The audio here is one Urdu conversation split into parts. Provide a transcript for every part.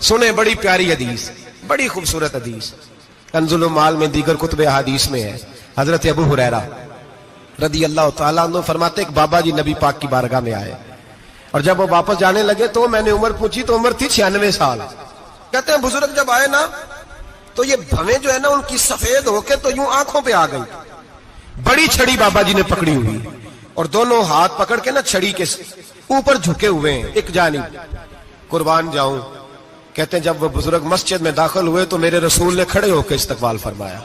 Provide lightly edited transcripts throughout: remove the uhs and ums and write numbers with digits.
سنیں بڑی پیاری حدیث، بڑی خوبصورت حدیث، کنزُ المال میں دیگر کتب احادیث میں ہے۔ حضرت ابو ہریرہ رضی اللہ تعالیٰ عنہ فرماتے ایک بابا جی نبی پاک کی بارگاہ میں آئے، اور جب وہ واپس جانے لگے تو میں نے عمر پوچھی تو عمر تھی 96 سال۔ کہتے ہیں بزرگ جب آئے نا تو یہ بھویں جو ہے نا ان کی سفید ہو کے تو یوں آنکھوں پہ آ گئی، بڑی چھڑی بابا جی نے پکڑی ہوئی اور دونوں ہاتھ پکڑ کے نا چھڑی کے اوپر جھکے ہوئے ہیں ایک جانب، قربان جاؤں۔ کہتے ہیں جب وہ بزرگ مسجد میں داخل ہوئے تو میرے رسول نے کھڑے ہو کے استقبال فرمایا،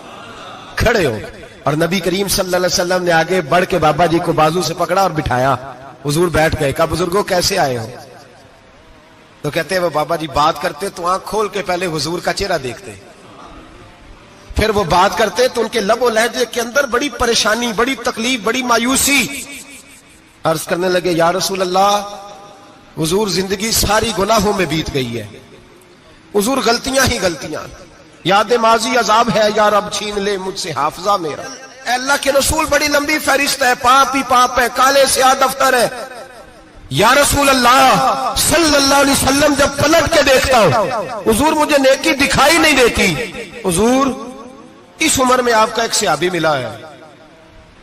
کھڑے ہو، اور نبی کریم صلی اللہ علیہ وسلم نے آگے بڑھ کے بابا جی کو بازو سے پکڑا اور بٹھایا۔ حضور بیٹھ گئے، کہا بزرگوں کیسے آئے ہو؟ تو کہتے ہیں وہ بابا جی بات کرتے تو آنکھ کھول کے پہلے حضور کا چہرہ دیکھتے، پھر وہ بات کرتے تو ان کے لب و لہجے کے اندر بڑی پریشانی، بڑی تکلیف، بڑی مایوسی۔ عرض کرنے لگے یا رسول اللہ، حضور زندگی ساری گناہوں میں بیت گئی ہے، حضور غلطیاں ہی غلطیاں، یاد ماضی عذاب ہے، یا رب چھین لے مجھ سے حافظہ میرا۔ اے اللہ کے رسول بڑی لمبی فہرست ہے، پاپ ہی پاپ ہے، کالے سیاہ دفتر ہے۔ یا رسول اللہ صلی اللہ علیہ وسلم جب پلٹ کے دیکھتا ہوں حضور مجھے نیکی دکھائی نہیں دیتی۔ حضور اس عمر میں آپ کا ایک صحابی ملا ہے،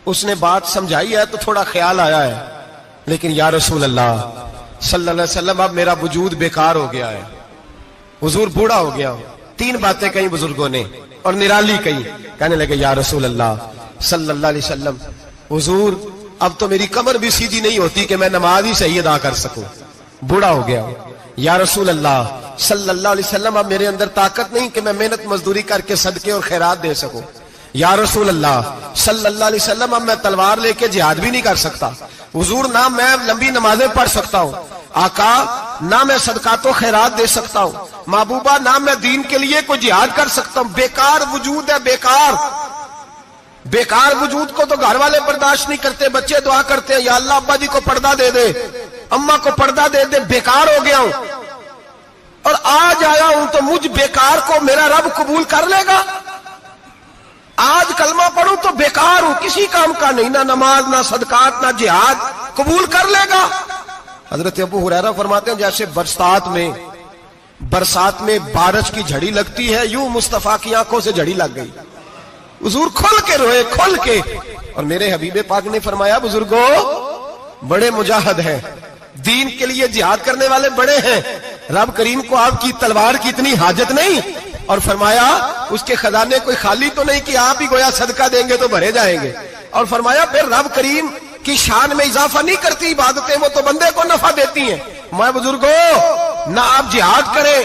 اس نے بات سمجھائی ہے تو تھوڑا خیال آیا ہے، لیکن یا رسول اللہ صلی اللہ علیہ وسلم اب میرا وجود بیکار ہو گیا ہے، حضور بوڑھا ہو گیا ہوں۔ 3 باتیں کہیں بزرگوں نے اور نرالی کہیں۔ کہنے لگے یا رسول اللہ صلی اللہ علیہ وسلم، حضور اب تو میری کمر بھی سیدھی نہیں ہوتی کہ میں نماز ہی صحیح ادا کر سکوں، بوڑھا ہو گیا ہوں۔ یا رسول اللہ صلی اللہ علیہ وسلم اب میرے اندر طاقت نہیں کہ میں محنت مزدوری کر کے صدقے اور خیرات دے سکوں۔ یا رسول اللہ صلی اللہ علیہ وسلم اب میں تلوار لے کے جہاد بھی نہیں کر سکتا، حضور نہ میں لمبی نمازیں پڑھ سکتا ہوں، آقا نہ میں صدقات و خیرات دے سکتا ہوں، محبوبہ نہ میں دین کے لیے کوئی جہاد کر سکتا ہوں، بیکار وجود ہے، بیکار۔ بیکار وجود کو تو گھر والے برداشت نہیں کرتے، بچے دعا کرتے ہیں یا اللہ ابا جی کو پردہ دے دے، اماں کو پردہ دے دے، بیکار ہو گیا ہوں، اور آج آیا ہوں تو مجھ بیکار کو میرا رب قبول کر لے گا؟ آج کلمہ پڑھوں تو بیکار ہوں، کسی کام کا نہیں، نہ نماز نہ صدقات نہ جہاد، قبول کر لے گا؟ حضرت ابو ہریرہ فرماتے ہیں جیسے برسات میں بارش کی جھڑی لگتی ہے، یوں مصطفیٰ کی آنکھوں سے جھڑی لگ گئی، حضور کھل کے روئے، کھل کے۔ اور میرے حبیب پاک نے فرمایا بزرگوں بڑے مجاہد ہیں، دین کے لیے جہاد کرنے والے بڑے ہیں، رب کریم کو آپ کی تلوار کی اتنی حاجت نہیں، اور فرمایا اس کے خزانے کوئی خالی تو نہیں کہ آپ ہی گویا صدقہ دیں گے تو بھرے جائیں گے، اور فرمایا پھر رب کریم کی شان میں اضافہ نہیں کرتی عبادتیں، وہ تو بندے کو نفع دیتی ہیں۔ میں بزرگوں نہ آپ جہاد کریں